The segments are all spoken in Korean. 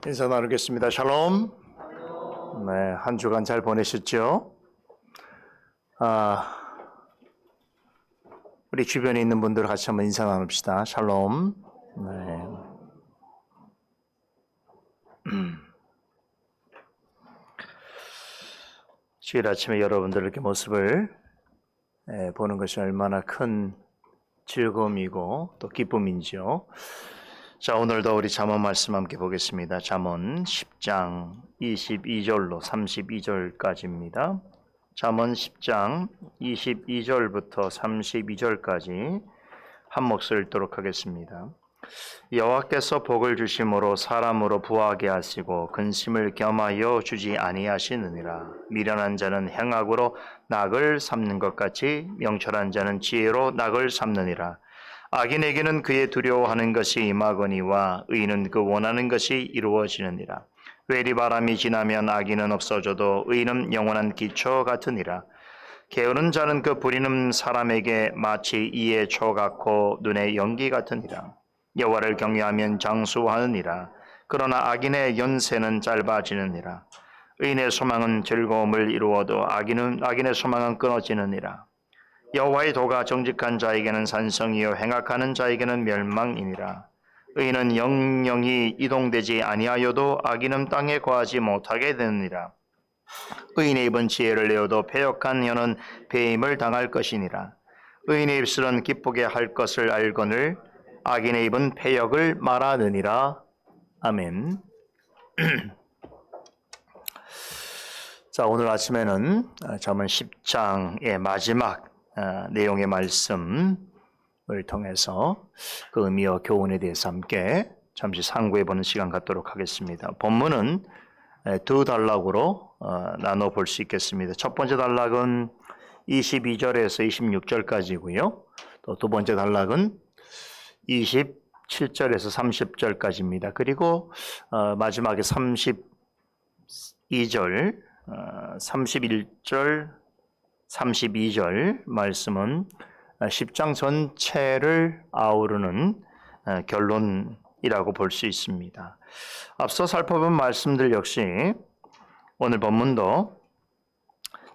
인사 나누겠습니다. 샬롬. 네, 한 주간 잘 보내셨죠? 우리 주변에 있는 분들 같이 한번 인사 나눕시다. 샬롬. 네. 주일 아침에 여러분들 이렇게 모습을 보는 것이 얼마나 큰 즐거움이고 또 기쁨인지요. 자, 오늘도 우리 잠언 말씀 함께 보겠습니다. 잠언 10장 22절로 32절까지입니다. 잠언 10장 22절부터 32절까지 한 목소리 읽도록 하겠습니다. 여호와께서 복을 주심으로 사람으로 부하게 하시고 근심을 겸하여 주지 아니하시느니라. 미련한 자는 행악으로 낙을 삼는 것 같이 명철한 자는 지혜로 낙을 삼느니라. 악인에게는 그의 두려워하는 것이 임하거니와 의인은 그 원하는 것이 이루어지느니라. 외리바람이 지나면 악인은 없어져도 의인은 영원한 기초 같으니라. 게으른 자는 그 부리는 사람에게 마치 이의 초 같고 눈의 연기 같으니라. 여호와를 경외하면 장수하느니라. 그러나 악인의 연세는 짧아지느니라. 의인의 소망은 즐거움을 이루어도 악인의 소망은 끊어지느니라. 여호와의 도가 정직한 자에게는 산성이요 행악하는 자에게는 멸망이니라. 의인은 영영이 이동되지 아니하여도 악인은 땅에 거하지 못하게 되느니라. 의인의 입은 지혜를 내어도 패역한 혀는 배임을 당할 것이니라. 의인의 입술은 기쁘게 할 것을 알거늘 악인의 입은 패역을 말하느니라. 아멘. 자, 오늘 아침에는 잠언 10장의 마지막 내용의 말씀을 통해서 그 의미와 교훈에 대해서 함께 잠시 상고해보는 시간 갖도록 하겠습니다. 본문은 두 단락으로 나눠 볼 수 있겠습니다. 첫 번째 단락은 22절에서 26절까지고요. 또 두 번째 단락은 27절에서 30절까지입니다. 그리고 마지막에 32절, 31절, 32절 말씀은 10장 전체를 아우르는 결론이라고 볼 수 있습니다. 앞서 살펴본 말씀들 역시 오늘 본문도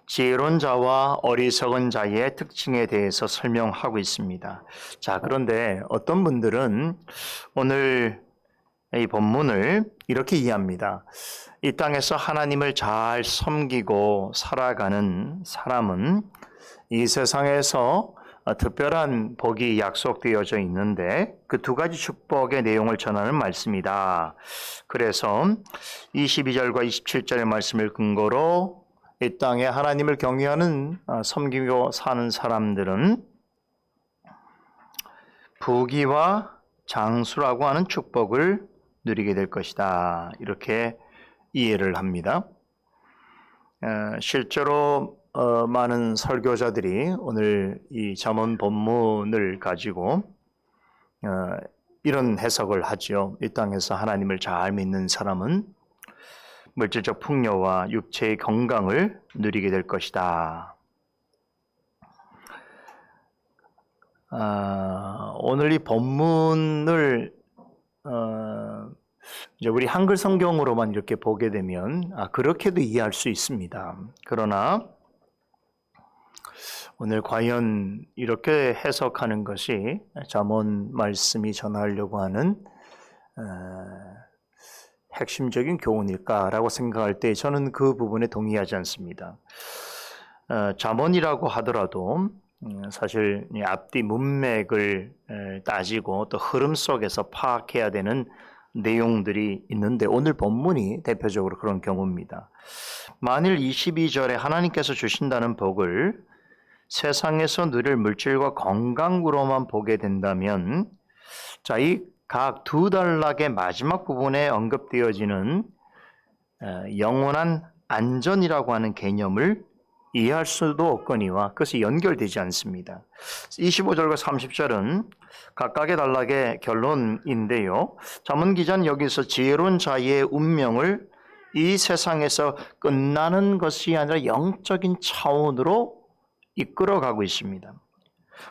지혜로운 자와 어리석은 자의 특징에 대해서 설명하고 있습니다. 자, 그런데 어떤 분들은 오늘 이 본문을 이렇게 이해합니다. 이 땅에서 하나님을 잘 섬기고 살아가는 사람은 이 세상에서 특별한 복이 약속되어져 있는데 그 두 가지 축복의 내용을 전하는 말씀이다. 그래서 22절과 27절의 말씀을 근거로 이 땅에 하나님을 경외하는 섬기고 사는 사람들은 부귀와 장수라고 하는 축복을 누리게 될 것이다. 이렇게 이해를 합니다. 실제로 많은 설교자들이 오늘 이 잠언 본문을 가지고 이런 해석을 하죠. 이 땅에서 하나님을 잘 믿는 사람은 물질적 풍요와 육체의 건강을 누리게 될 것이다. 오늘 이 본문을 이제 우리 한글 성경으로만 이렇게 보게 되면 그렇게도 이해할 수 있습니다. 그러나 오늘 과연 이렇게 해석하는 것이 잠언 말씀이 전하려고 하는 핵심적인 교훈일까라고 생각할 때 저는 그 부분에 동의하지 않습니다. 잠언이라고 하더라도 사실 앞뒤 문맥을 따지고 또 흐름 속에서 파악해야 되는 내용들이 있는데 오늘 본문이 대표적으로 그런 경우입니다. 만일 22절에 하나님께서 주신다는 복을 세상에서 누릴 물질과 건강으로만 보게 된다면 자, 이 각 두 단락의 마지막 부분에 언급되어지는 영원한 안전이라고 하는 개념을 이해할 수도 없거니와 그것이 연결되지 않습니다. 25절과 30절은 각각의 단락의 결론인데요. 잠언 기자는 여기서 지혜로운 자의 운명을 이 세상에서 끝나는 것이 아니라 영적인 차원으로 이끌어가고 있습니다.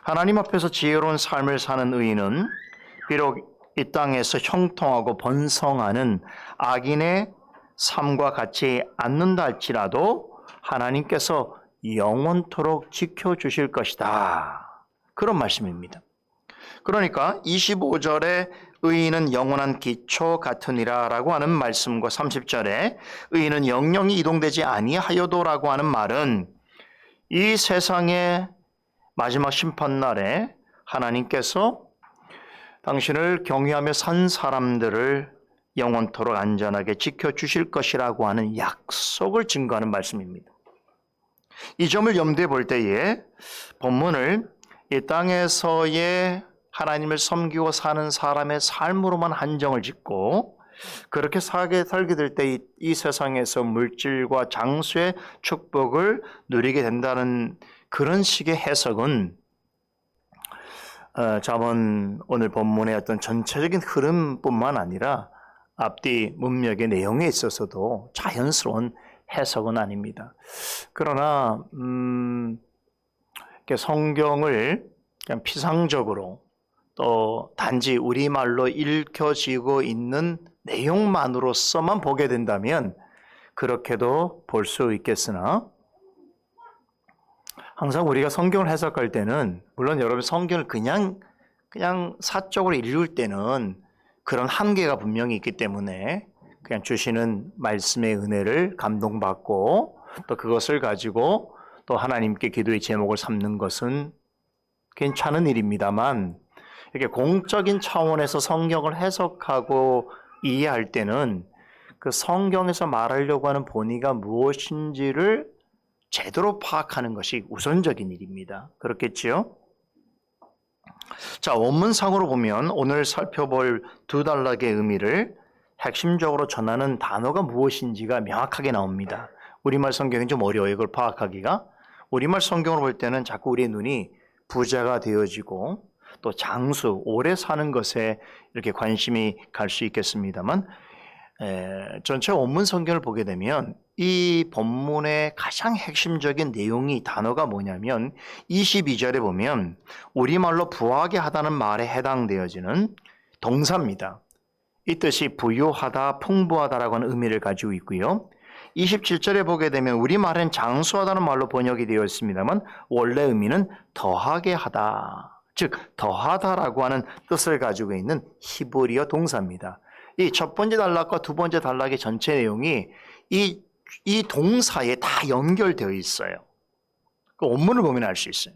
하나님 앞에서 지혜로운 삶을 사는 의인은 비록 이 땅에서 형통하고 번성하는 악인의 삶과 같이 않는다 할지라도 하나님께서 영원토록 지켜주실 것이다. 그런 말씀입니다. 그러니까 25절에 의인은 영원한 기초 같으니라 라고 하는 말씀과 30절에 의인은 영영이 이동되지 아니하여도라고 하는 말은 이 세상의 마지막 심판날에 하나님께서 당신을 경외하며 산 사람들을 영원토록 안전하게 지켜주실 것이라고 하는 약속을 증거하는 말씀입니다. 이 점을 염두에 볼 때에 본문을 이 땅에서의 하나님을 섬기고 사는 사람의 삶으로만 한정을 짓고 그렇게 살게 될 때 이 세상에서 물질과 장수의 축복을 누리게 된다는 그런 식의 해석은 오늘 본문의 어떤 전체적인 흐름뿐만 아니라 앞뒤 문맥의 내용에 있어서도 자연스러운 해석은 아닙니다. 그러나 성경을 그냥 피상적으로 또 단지 우리말로 읽혀지고 있는 내용만으로서만 보게 된다면 그렇게도 볼 수 있겠으나 항상 우리가 성경을 해석할 때는 물론 여러분 성경을 그냥 사적으로 읽을 때는 그런 한계가 분명히 있기 때문에 그냥 주시는 말씀의 은혜를 감동받고 또 그것을 가지고 또 하나님께 기도의 제목을 삼는 것은 괜찮은 일입니다만 이렇게 공적인 차원에서 성경을 해석하고 이해할 때는 그 성경에서 말하려고 하는 본의가 무엇인지를 제대로 파악하는 것이 우선적인 일입니다. 그렇겠지요? 자, 원문상으로 보면 오늘 살펴볼 두 단락의 의미를 핵심적으로 전하는 단어가 무엇인지가 명확하게 나옵니다. 우리말 성경이 좀 어려워요. 이걸 파악하기가. 우리말 성경으로 볼 때는 자꾸 우리의 눈이 부자가 되어지고 또 장수, 오래 사는 것에 이렇게 관심이 갈 수 있겠습니다만 전체 원문 성경을 보게 되면 이 본문의 가장 핵심적인 내용이 단어가 뭐냐면 22절에 보면 우리말로 부하게 하다는 말에 해당되어지는 동사입니다. 이 뜻이 부유하다, 풍부하다라고 하는 의미를 가지고 있고요. 27절에 보게 되면 우리말엔 장수하다는 말로 번역이 되어 있습니다만 원래 의미는 더하게 하다, 즉 더하다라고 하는 뜻을 가지고 있는 히브리어 동사입니다. 이 첫 번째 단락과 두 번째 단락의 전체 내용이 이 동사에 다 연결되어 있어요. 그 원문을 보면 알 수 있어요.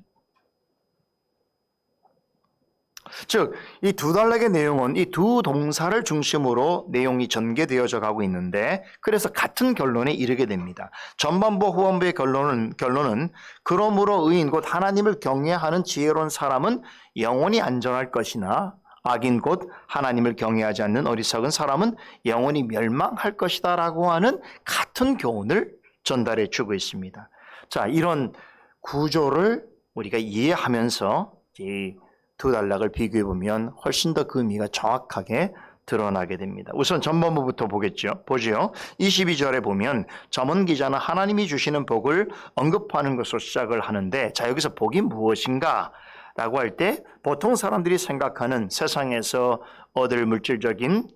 즉, 이 두 단락의 내용은 이 두 동사를 중심으로 내용이 전개되어져 가고 있는데 그래서 같은 결론에 이르게 됩니다. 전반부와 후반부의 결론은 그러므로 의인 곧 하나님을 경외하는 지혜로운 사람은 영원히 안전할 것이나 악인 곧 하나님을 경외하지 않는 어리석은 사람은 영원히 멸망할 것이다 라고 하는 같은 교훈을 전달해 주고 있습니다. 자, 이런 구조를 우리가 이해하면서 이 두 단락을 비교해 보면 훨씬 더 그 의미가 정확하게 드러나게 됩니다. 우선 전반부부터 보죠. 22절에 보면 잠언 기자는 하나님이 주시는 복을 언급하는 것으로 시작을 하는데 자, 여기서 복이 무엇인가? 라고 할 때 보통 사람들이 생각하는 세상에서 얻을 물질적인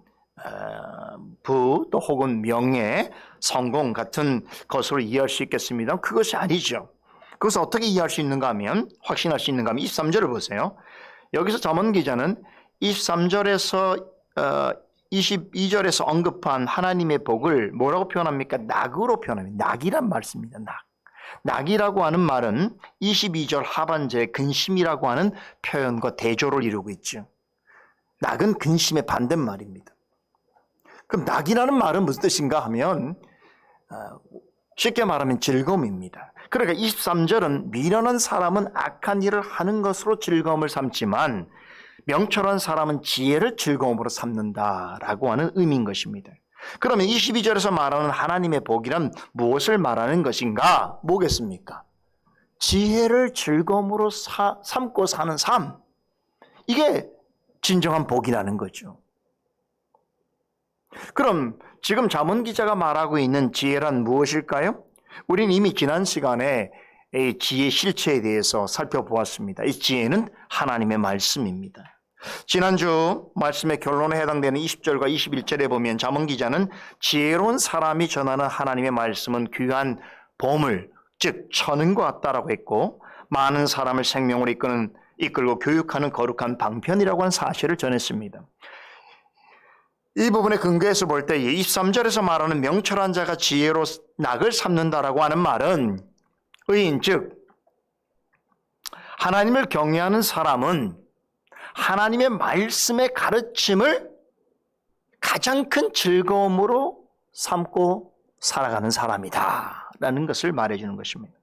부 또 혹은 명예, 성공 같은 것으로 이해할 수 있겠습니다. 그것이 아니죠. 그것을 어떻게 이해할 수 있는가 하면 확신할 수 있는가 하면 23절을 보세요. 여기서 잠언 기자는 23절에서 22절에서 언급한 하나님의 복을 뭐라고 표현합니까? 낙으로 표현합니다. 낙이란 말씀입니다. 낙이라고 하는 말은 22절 하반절에 근심이라고 하는 표현과 대조를 이루고 있죠. 낙은 근심의 반대말입니다. 그럼 낙이라는 말은 무슨 뜻인가 하면 쉽게 말하면 즐거움입니다. 그러니까 23절은 미련한 사람은 악한 일을 하는 것으로 즐거움을 삼지만 명철한 사람은 지혜를 즐거움으로 삼는다라고 하는 의미인 것입니다. 그러면 22절에서 말하는 하나님의 복이란 무엇을 말하는 것인가? 뭐겠습니까? 지혜를 즐거움으로 삼고 사는 삶. 이게 진정한 복이라는 거죠. 그럼 지금 잠언 기자가 말하고 있는 지혜란 무엇일까요? 우린 이미 지난 시간에 이 지혜 실체에 대해서 살펴보았습니다. 이 지혜는 하나님의 말씀입니다. 지난주 말씀의 결론에 해당되는 20절과 21절에 보면 잠언 기자는 지혜로운 사람이 전하는 하나님의 말씀은 귀한 보물, 즉 천은과 같다라고 했고, 많은 사람을 생명으로 이끌고 교육하는 거룩한 방편이라고 하는 사실을 전했습니다. 이 부분에 근거해서 볼 때 23절에서 말하는 명철한 자가 지혜로 낙을 삼는다라고 하는 말은 의인, 즉 하나님을 경외하는 사람은 하나님의 말씀의 가르침을 가장 큰 즐거움으로 삼고 살아가는 사람이다 라는 것을 말해주는 것입니다.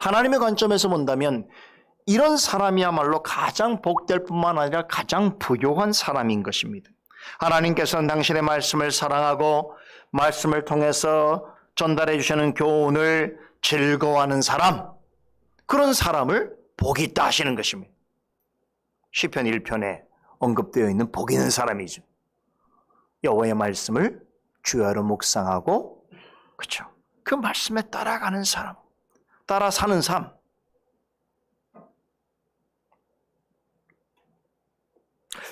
하나님의 관점에서 본다면 이런 사람이야말로 가장 복될 뿐만 아니라 가장 부요한 사람인 것입니다. 하나님께서는 당신의 말씀을 사랑하고 말씀을 통해서 전달해 주시는 교훈을 즐거워하는 사람, 그런 사람을 복이 있다 하시는 것입니다. 시편 1편에 언급되어 있는 복 있는 사람이죠. 여호와의 말씀을 주야로 묵상하고, 그렇죠, 그 말씀에 따라가는 사람, 따라 사는 삶.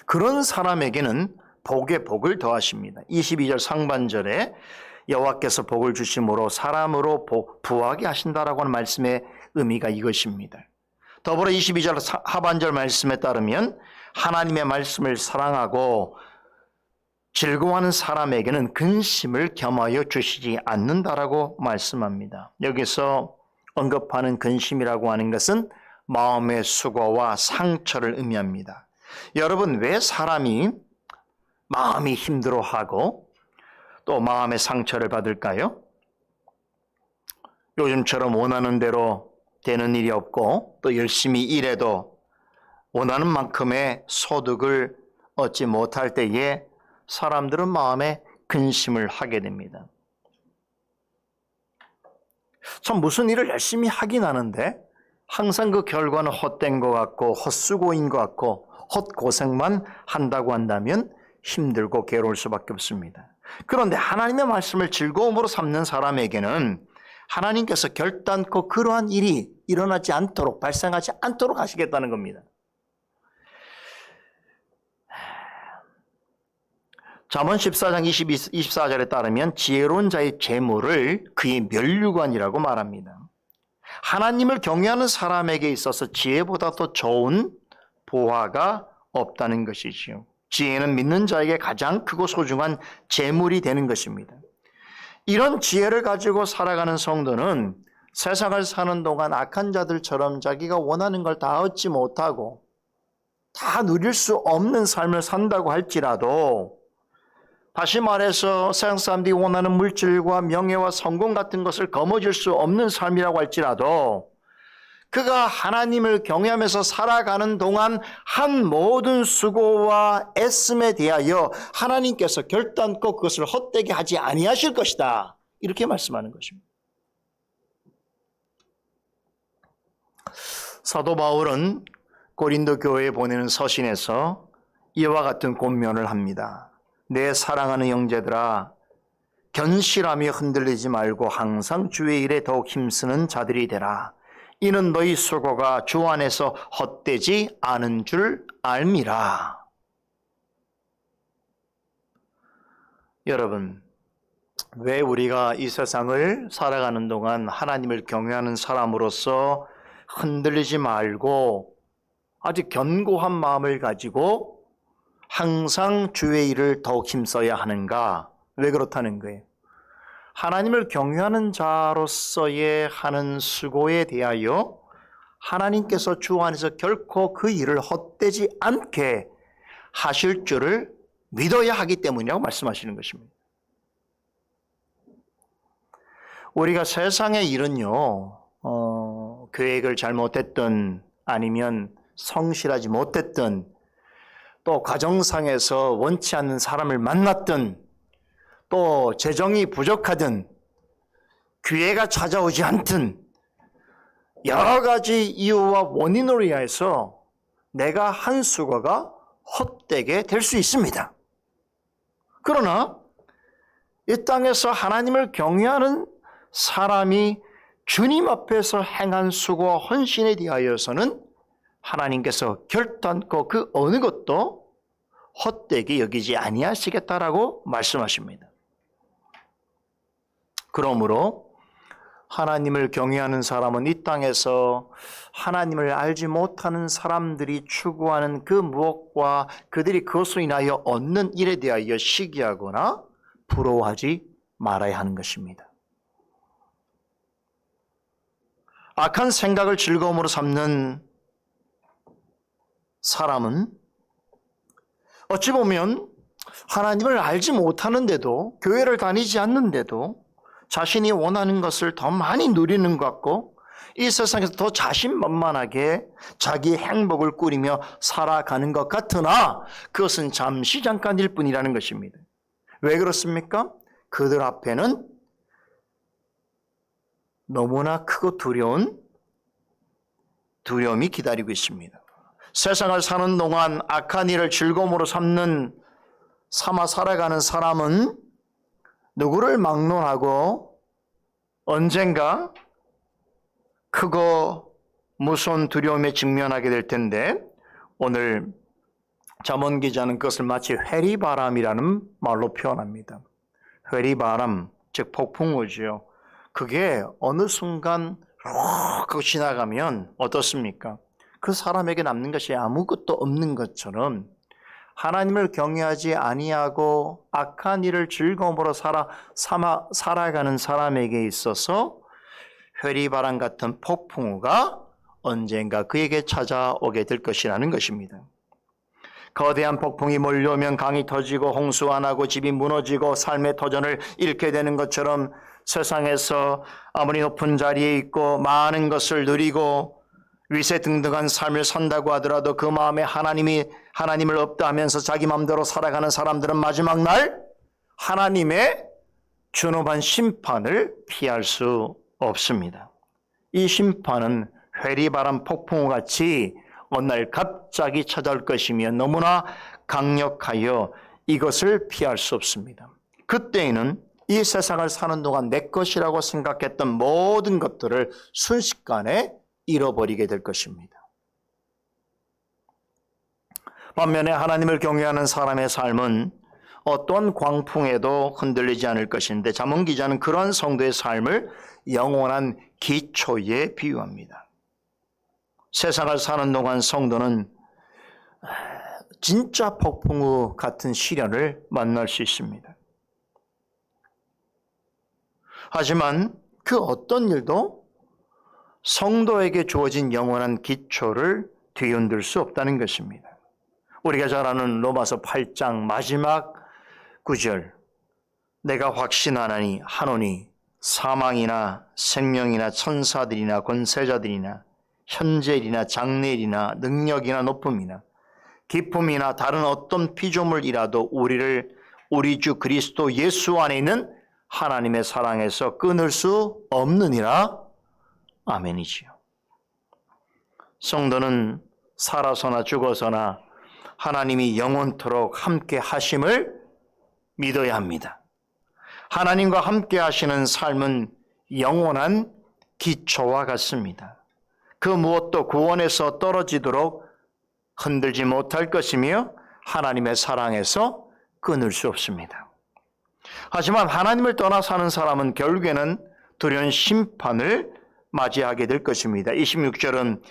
그런 사람에게는 복에 복을 더하십니다. 22절 상반절에 여호와께서 복을 주심으로 사람으로 부하게 하신다라고 하는 말씀의 의미가 이것입니다. 더불어 22절 하반절 말씀에 따르면 하나님의 말씀을 사랑하고 즐거워하는 사람에게는 근심을 겸하여 주시지 않는다라고 말씀합니다. 여기서 언급하는 근심이라고 하는 것은 마음의 수고와 상처를 의미합니다. 여러분, 왜 사람이 마음이 힘들어하고 또 마음의 상처를 받을까요? 요즘처럼 원하는 대로 되는 일이 없고 또 열심히 일해도 원하는 만큼의 소득을 얻지 못할 때에 사람들은 마음에 근심을 하게 됩니다. 참 무슨 일을 열심히 하긴 하는데 항상 그 결과는 헛된 것 같고 헛수고인 것 같고 헛고생만 한다고 한다면 힘들고 괴로울 수밖에 없습니다. 그런데 하나님의 말씀을 즐거움으로 삼는 사람에게는 하나님께서 결단코 그러한 일이 일어나지 않도록, 발생하지 않도록 하시겠다는 겁니다. 잠언 14장 24절에 따르면 지혜로운 자의 재물을 그의 면류관이라고 말합니다. 하나님을 경외하는 사람에게 있어서 지혜보다 더 좋은 보화가 없다는 것이지요. 지혜는 믿는 자에게 가장 크고 소중한 재물이 되는 것입니다. 이런 지혜를 가지고 살아가는 성도는 세상을 사는 동안 악한 자들처럼 자기가 원하는 걸 다 얻지 못하고 다 누릴 수 없는 삶을 산다고 할지라도, 다시 말해서 세상 사람들이 원하는 물질과 명예와 성공 같은 것을 거머쥘 수 없는 삶이라고 할지라도 그가 하나님을 경외하면서 살아가는 동안 한 모든 수고와 애씀에 대하여 하나님께서 결단코 그것을 헛되게 하지 아니하실 것이다, 이렇게 말씀하는 것입니다. 사도 바울은 고린도 교회에 보내는 서신에서 이와 같은 권면을 합니다. 내 사랑하는 형제들아, 견실하며 흔들리지 말고 항상 주의 일에 더욱 힘쓰는 자들이 되라. 이는 너희 수고가 주 안에서 헛되지 않은 줄 알미라. 여러분, 왜 우리가 이 세상을 살아가는 동안 하나님을 경외하는 사람으로서 흔들리지 말고 아주 견고한 마음을 가지고 항상 주의 일을 더욱 힘써야 하는가? 왜 그렇다는 거예요? 하나님을 경외하는 자로서의 하는 수고에 대하여 하나님께서 주 안에서 결코 그 일을 헛되지 않게 하실 줄을 믿어야 하기 때문이라고 말씀하시는 것입니다. 우리가 세상의 일은요, 계획을 잘못했든 아니면 성실하지 못했든 또 가정상에서 원치 않는 사람을 만났든 또 재정이 부족하든 기회가 찾아오지 않든 여러 가지 이유와 원인으로 인해서 내가 한 수고가 헛되게 될 수 있습니다. 그러나 이 땅에서 하나님을 경외하는 사람이 주님 앞에서 행한 수고와 헌신에 대하여서는 하나님께서 결단코 그 어느 것도 헛되게 여기지 아니하시겠다라고 말씀하십니다. 그러므로 하나님을 경외하는 사람은 이 땅에서 하나님을 알지 못하는 사람들이 추구하는 그 무엇과 그들이 그것으로 인하여 얻는 일에 대하여 시기하거나 부러워하지 말아야 하는 것입니다. 악한 생각을 즐거움으로 삼는 사람은 어찌 보면 하나님을 알지 못하는데도, 교회를 다니지 않는데도 자신이 원하는 것을 더 많이 누리는 것 같고 이 세상에서 더 자신만만하게 자기의 행복을 꾸리며 살아가는 것 같으나 그것은 잠시 잠깐일 뿐이라는 것입니다. 왜 그렇습니까? 그들 앞에는 너무나 크고 두려움이 기다리고 있습니다. 세상을 사는 동안 악한 일을 즐거움으로 삼아 살아가는 사람은 누구를 막론하고 언젠가 크고 무서운 두려움에 직면하게 될 텐데 오늘 잠언 기자는 그것을 마치 회리바람이라는 말로 표현합니다. 회리바람, 즉 폭풍우지요. 그게 어느 순간 훅 지나가면 어떻습니까? 그 사람에게 남는 것이 아무것도 없는 것처럼 하나님을 경외하지 아니하고 악한 일을 즐거움으로 살아가는 사람에게 있어서 회리바람 같은 폭풍우가 언젠가 그에게 찾아오게 될 것이라는 것입니다. 거대한 폭풍이 몰려오면 강이 터지고 홍수가 나고 집이 무너지고 삶의 터전을 잃게 되는 것처럼 세상에서 아무리 높은 자리에 있고 많은 것을 누리고 위세등등한 삶을 산다고 하더라도 그 마음에 하나님을 없다 하면서 자기 마음대로 살아가는 사람들은 마지막 날 하나님의 준엄한 심판을 피할 수 없습니다. 이 심판은 회리바람 폭풍우 같이 어느 날 갑자기 찾아올 것이며 너무나 강력하여 이것을 피할 수 없습니다. 그때에는 이 세상을 사는 동안 내 것이라고 생각했던 모든 것들을 순식간에 잃어버리게 될 것입니다. 반면에 하나님을 경외하는 사람의 삶은 어떤 광풍에도 흔들리지 않을 것인데 잠언 기자는 그런 성도의 삶을 영원한 기초에 비유합니다. 세상을 사는 동안 성도는 진짜 폭풍우 같은 시련을 만날 수 있습니다. 하지만 그 어떤 일도 성도에게 주어진 영원한 기초를 뒤흔들 수 없다는 것입니다. 우리가 잘 아는 로마서 8장 마지막 9절 내가 확신하노니 사망이나 생명이나 천사들이나 권세자들이나 현재일이나 장래일이나 능력이나 높음이나 기쁨이나 다른 어떤 피조물이라도 우리 주 그리스도 예수 안에 있는 하나님의 사랑에서 끊을 수 없느니라. 아멘이지요. 성도는 살아서나 죽어서나 하나님이 영원토록 함께 하심을 믿어야 합니다. 하나님과 함께 하시는 삶은 영원한 기초와 같습니다. 그 무엇도 구원에서 떨어지도록 흔들지 못할 것이며 하나님의 사랑에서 끊을 수 없습니다. 하지만 하나님을 떠나 사는 사람은 결국에는 두려운 심판을 맞이하게 될 것입니다. 26절은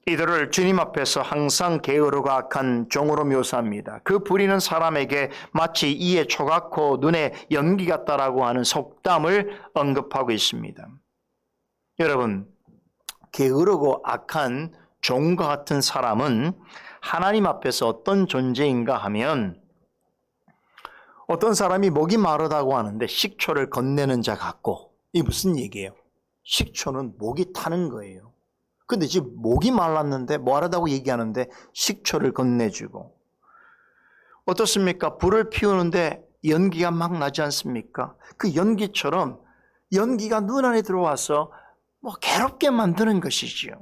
이들을 주님 앞에서 항상 게으르고 악한 종으로 묘사합니다. 그 부리는 사람에게 마치 이에 초각코 눈에 연기 같다라고 하는 속담을 언급하고 있습니다. 여러분, 게으르고 악한 종과 같은 사람은 하나님 앞에서 어떤 존재인가 하면 어떤 사람이 목이 마르다고 하는데 식초를 건네는 자 같고, 이게 무슨 얘기예요? 식초는 목이 타는 거예요. 근데 지금 목이 말랐는데 마르다고 얘기하는데 식초를 건네주고, 어떻습니까? 불을 피우는데 연기가 막 나지 않습니까? 그 연기처럼 연기가 눈 안에 들어와서 괴롭게 만드는 것이지요.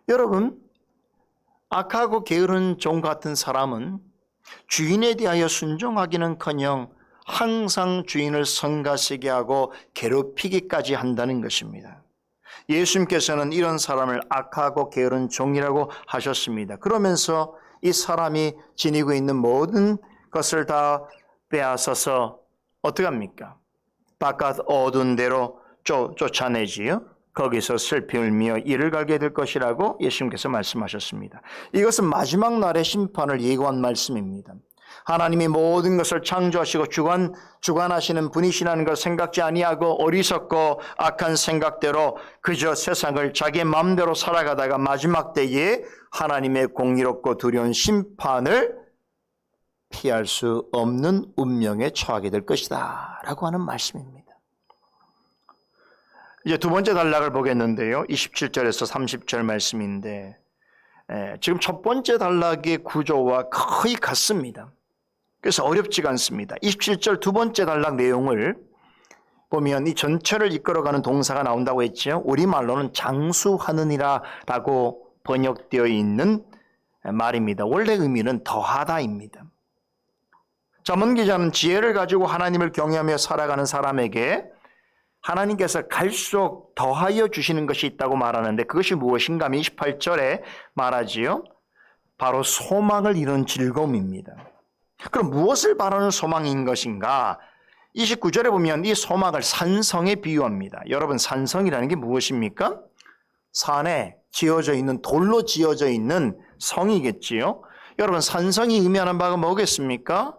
여러분, 악하고 게으른 종 같은 사람은 주인에 대하여 순종하기는커녕 항상 주인을 성가시게 하고 괴롭히기까지 한다는 것입니다. 예수님께서는 이런 사람을 악하고 게으른 종이라고 하셨습니다. 그러면서 이 사람이 지니고 있는 모든 것을 다 빼앗아서 어떡합니까? 바깥 어두운 데로 쫓아내지요. 거기서 슬피 울며 이를 갈게 될 것이라고 예수님께서 말씀하셨습니다. 이것은 마지막 날의 심판을 예고한 말씀입니다. 하나님이 모든 것을 창조하시고 주관하시는 분이시라는 걸 생각지 아니하고 어리석고 악한 생각대로 그저 세상을 자기의 마음대로 살아가다가 마지막 때에 하나님의 공의롭고 두려운 심판을 피할 수 없는 운명에 처하게 될 것이다 라고 하는 말씀입니다. 이제 두 번째 단락을 보겠는데요. 27절에서 30절 말씀인데 지금 첫 번째 단락의 구조와 거의 같습니다. 그래서 어렵지가 않습니다. 27절 두 번째 단락 내용을 보면 이 전체를 이끌어가는 동사가 나온다고 했죠. 우리말로는 장수하느니라 라고 번역되어 있는 말입니다. 원래 의미는 더하다입니다. 잠언 기자는 지혜를 가지고 하나님을 경외하며 살아가는 사람에게 하나님께서 갈수록 더하여 주시는 것이 있다고 말하는데 그것이 무엇인가 하면 28절에 말하지요. 바로 소망을 이룬 즐거움입니다. 그럼 무엇을 바라는 소망인 것인가? 29절에 보면 이 소망을 산성에 비유합니다. 여러분, 산성이라는 게 무엇입니까? 산에 지어져 있는, 돌로 지어져 있는 성이겠지요. 여러분, 산성이 의미하는 바가 뭐겠습니까?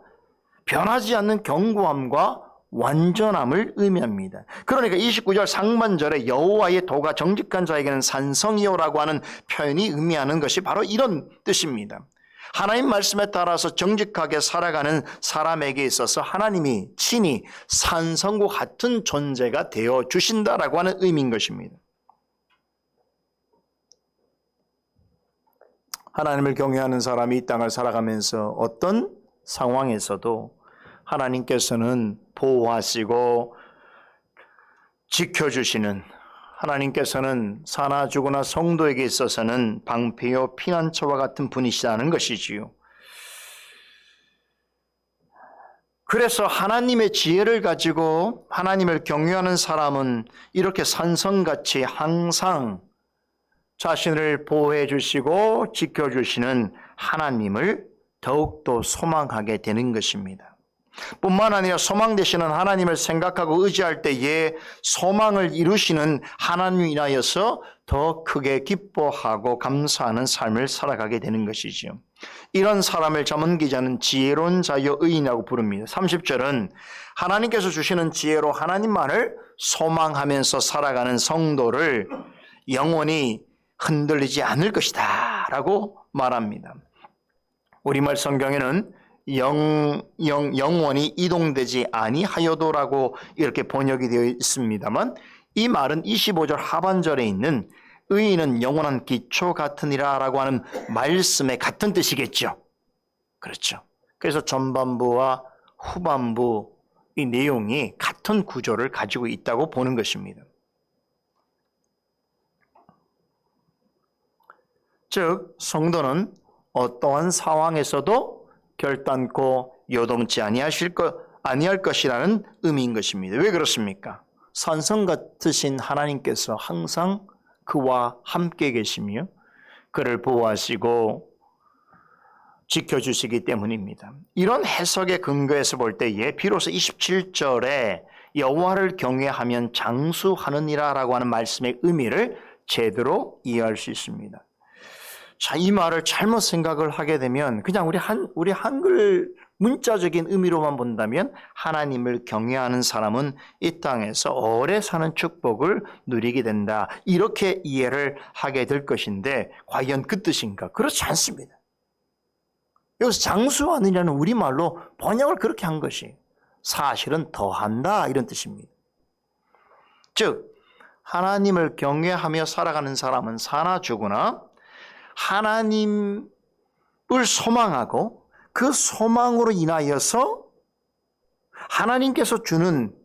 변하지 않는 견고함과 완전함을 의미합니다. 그러니까 29절 상반절에 여호와의 도가 정직한 자에게는 산성이요라고 하는 표현이 의미하는 것이 바로 이런 뜻입니다. 하나님 말씀에 따라서 정직하게 살아가는 사람에게 있어서 하나님이 친히 산성과 같은 존재가 되어 주신다라고 하는 의미인 것입니다. 하나님을 경외하는 사람이 이 땅을 살아가면서 어떤 상황에서도 하나님께서는 보호하시고 지켜주시는, 하나님께서는 사나 죽으나 성도에게 있어서는 방패요 피난처와 같은 분이시라는 것이지요. 그래서 하나님의 지혜를 가지고 하나님을 경외하는 사람은 이렇게 산성같이 항상 자신을 보호해 주시고 지켜주시는 하나님을 더욱더 소망하게 되는 것입니다. 뿐만 아니라 소망 되시는 하나님을 생각하고 의지할 때에 소망을 이루시는 하나님 인하여서 더 크게 기뻐하고 감사하는 삶을 살아가게 되는 것이지요. 이런 사람을 잠언 기자는 지혜로운 자여 의인이라고 부릅니다. 30절은 하나님께서 주시는 지혜로 하나님만을 소망하면서 살아가는 성도를 영원히 흔들리지 않을 것이다 라고 말합니다. 우리말 성경에는 영원히 이동되지 아니하여도라고 이렇게 번역이 되어 있습니다만 이 말은 25절 하반절에 있는 의인은 영원한 기초 같으니라 라고 하는 말씀의 같은 뜻이겠죠. 그렇죠. 그래서 전반부와 후반부 이 내용이 같은 구조를 가지고 있다고 보는 것입니다. 즉 성도는 어떠한 상황에서도 결단코 요동치 아니할 것이라는 의미인 것입니다. 왜 그렇습니까? 산성 같으신 하나님께서 항상 그와 함께 계시며 그를 보호하시고 지켜주시기 때문입니다. 이런 해석의 근거에서 볼 때에 비로소 27절에 여호와를 경외하면 장수하느니라 라고 하는 말씀의 의미를 제대로 이해할 수 있습니다. 자, 이 말을 잘못 생각을 하게 되면 그냥 우리 한글 문자적인 의미로만 본다면 하나님을 경외하는 사람은 이 땅에서 오래 사는 축복을 누리게 된다. 이렇게 이해를 하게 될 것인데 과연 그 뜻인가? 그렇지 않습니다. 여기서 장수하느냐는 우리말로 번역을 그렇게 한 것이 사실은 더한다 이런 뜻입니다. 즉 하나님을 경외하며 살아가는 사람은 사나 죽으나 하나님을 소망하고 그 소망으로 인하여서 하나님께서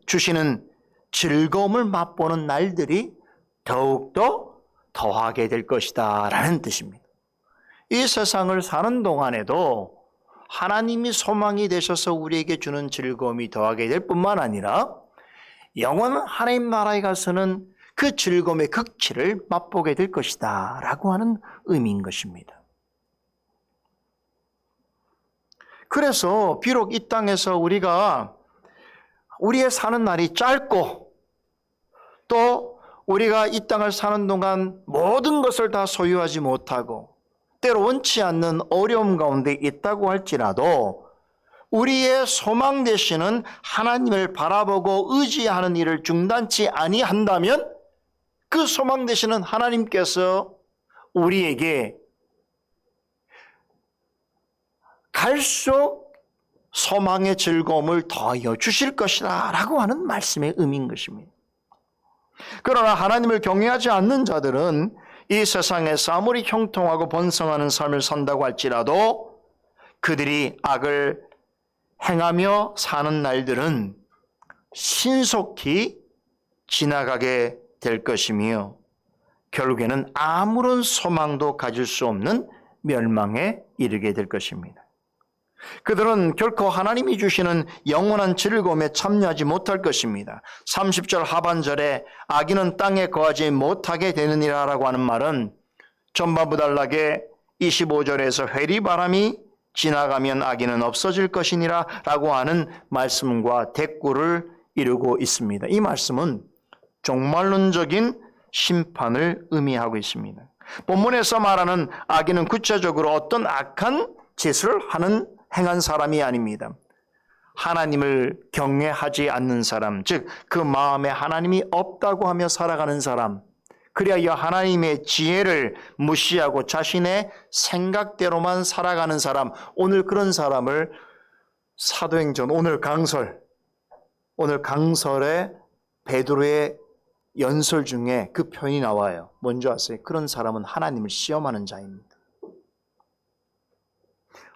주시는 즐거움을 맛보는 날들이 더욱더 더하게 될 것이다 라는 뜻입니다. 이 세상을 사는 동안에도 하나님이 소망이 되셔서 우리에게 주는 즐거움이 더하게 될 뿐만 아니라 영원한 하나님 나라에 가서는 그 즐거움의 극치를 맛보게 될 것이다 라고 하는 의미인 것입니다. 그래서 비록 이 땅에서 우리의 사는 날이 짧고 또 우리가 이 땅을 사는 동안 모든 것을 다 소유하지 못하고 때로 원치 않는 어려움 가운데 있다고 할지라도 우리의 소망 되시는 하나님을 바라보고 의지하는 일을 중단치 아니한다면 그 소망 되시는 하나님께서 우리에게 갈수록 소망의 즐거움을 더하여 주실 것이다 라고 하는 말씀의 의미인 것입니다. 그러나 하나님을 경외하지 않는 자들은 이 세상에서 아무리 형통하고 번성하는 삶을 산다고 할지라도 그들이 악을 행하며 사는 날들은 신속히 지나가게 될 것이며 결국에는 아무런 소망도 가질 수 없는 멸망에 이르게 될 것입니다. 그들은 결코 하나님이 주시는 영원한 즐거움에 참여하지 못할 것입니다. 30절 하반절에 악인은 땅에 거하지 못하게 되느니라 라고 하는 말은 전반부달락에 25절에서 회리바람이 지나가면 악인은 없어질 것이니라 라고 하는 말씀과 대꾸를 이루고 있습니다. 이 말씀은 종말론적인 심판을 의미하고 있습니다. 본문에서 말하는 악인은 구체적으로 어떤 악한 짓을 행한 사람이 아닙니다. 하나님을 경외하지 않는 사람, 즉 그 마음에 하나님이 없다고 하며 살아가는 사람, 그리하여 하나님의 지혜를 무시하고 자신의 생각대로만 살아가는 사람, 오늘 그런 사람을 사도행전 오늘 강설의 베드로의 연설 중에 그 표현이 나와요. 뭔지 아세요? 그런 사람은 하나님을 시험하는 자입니다.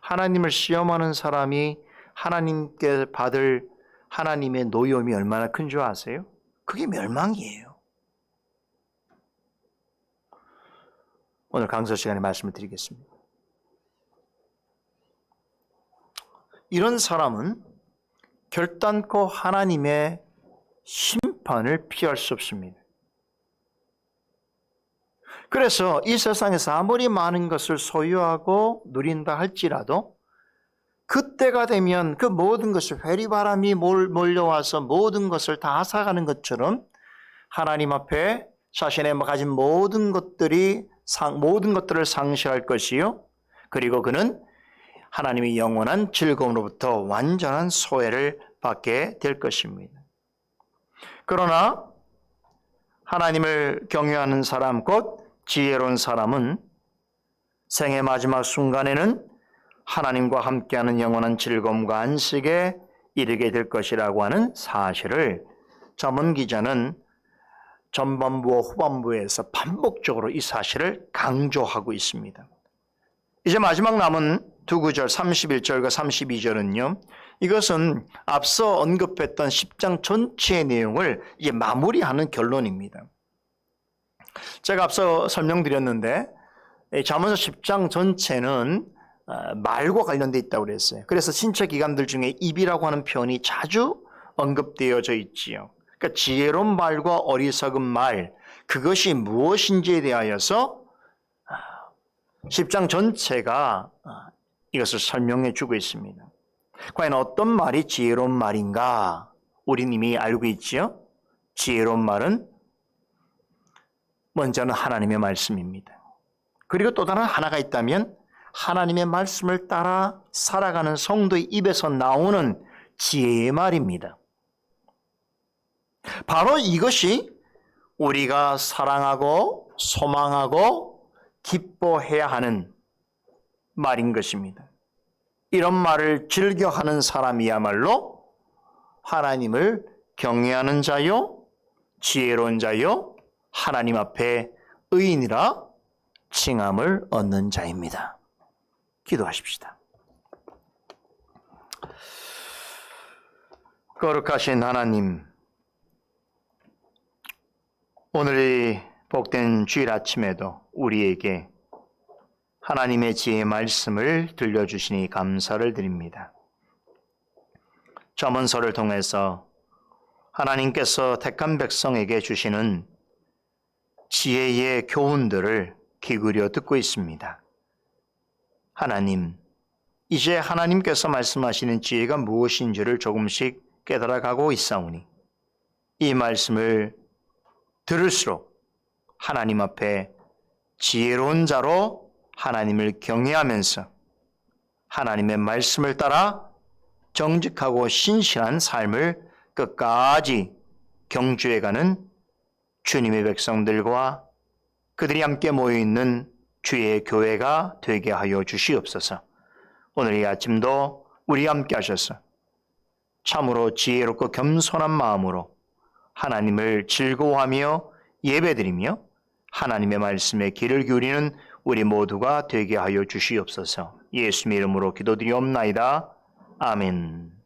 하나님을 시험하는 사람이 하나님께 받을 하나님의 노여움이 얼마나 큰 줄 아세요? 그게 멸망이에요. 오늘 강서 시간에 말씀을 드리겠습니다. 이런 사람은 결단코 하나님의 심판을 피할 수 없습니다. 그래서 이 세상에서 아무리 많은 것을 소유하고 누린다 할지라도 그때가 되면 그 모든 것을 회리바람이 몰려와서 모든 것을 다 앗아가는 것처럼 하나님 앞에 자신의 가진 모든 것들을 상실할 것이요. 그리고 그는 하나님의 영원한 즐거움으로부터 완전한 소외를 받게 될 것입니다. 그러나 하나님을 경외하는 사람, 곧 지혜로운 사람은 생의 마지막 순간에는 하나님과 함께하는 영원한 즐거움과 안식에 이르게 될 것이라고 하는 사실을 잠언 기자는 전반부와 후반부에서 반복적으로 이 사실을 강조하고 있습니다. 이제 마지막 남은 두 구절 31절과 32절은요. 이것은 앞서 언급했던 10장 전체의 내용을 이제 마무리하는 결론입니다. 제가 앞서 설명드렸는데 잠언서 10장 전체는 말과 관련되어 있다고 그랬어요. 그래서 신체 기관들 중에 입이라고 하는 표현이 자주 언급되어져 있지요. 그러니까 지혜로운 말과 어리석은 말, 그것이 무엇인지에 대하여서 10장 전체가 이것을 설명해 주고 있습니다. 과연 어떤 말이 지혜로운 말인가? 우린 이미 알고 있지요. 지혜로운 말은 먼저는 하나님의 말씀입니다. 그리고 또 다른 하나가 있다면 하나님의 말씀을 따라 살아가는 성도의 입에서 나오는 지혜의 말입니다. 바로 이것이 우리가 사랑하고 소망하고 기뻐해야 하는 말인 것입니다. 이런 말을 즐겨하는 사람이야말로 하나님을 경외하는 자요, 지혜로운 자요, 하나님 앞에 의인이라 칭함을 얻는 자입니다. 기도하십시다. 거룩하신 하나님, 오늘 이 복된 주일 아침에도 우리에게 하나님의 지혜의 말씀을 들려주시니 감사를 드립니다. 잠언서를 통해서 하나님께서 택한 백성에게 주시는 지혜의 교훈들을 기울여 듣고 있습니다. 하나님, 이제 하나님께서 말씀하시는 지혜가 무엇인지를 조금씩 깨달아가고 있사오니 이 말씀을 들을수록 하나님 앞에 지혜로운 자로 하나님을 경외하면서 하나님의 말씀을 따라 정직하고 신실한 삶을 끝까지 경주해가는 주님의 백성들과 그들이 함께 모여있는 주의 교회가 되게 하여 주시옵소서. 오늘 이 아침도 우리 함께 하셔서 참으로 지혜롭고 겸손한 마음으로 하나님을 즐거워하며 예배드리며 하나님의 말씀에 귀를 기울이는 우리 모두가 되게 하여 주시옵소서. 예수님의 이름으로 기도드리옵나이다. 아멘.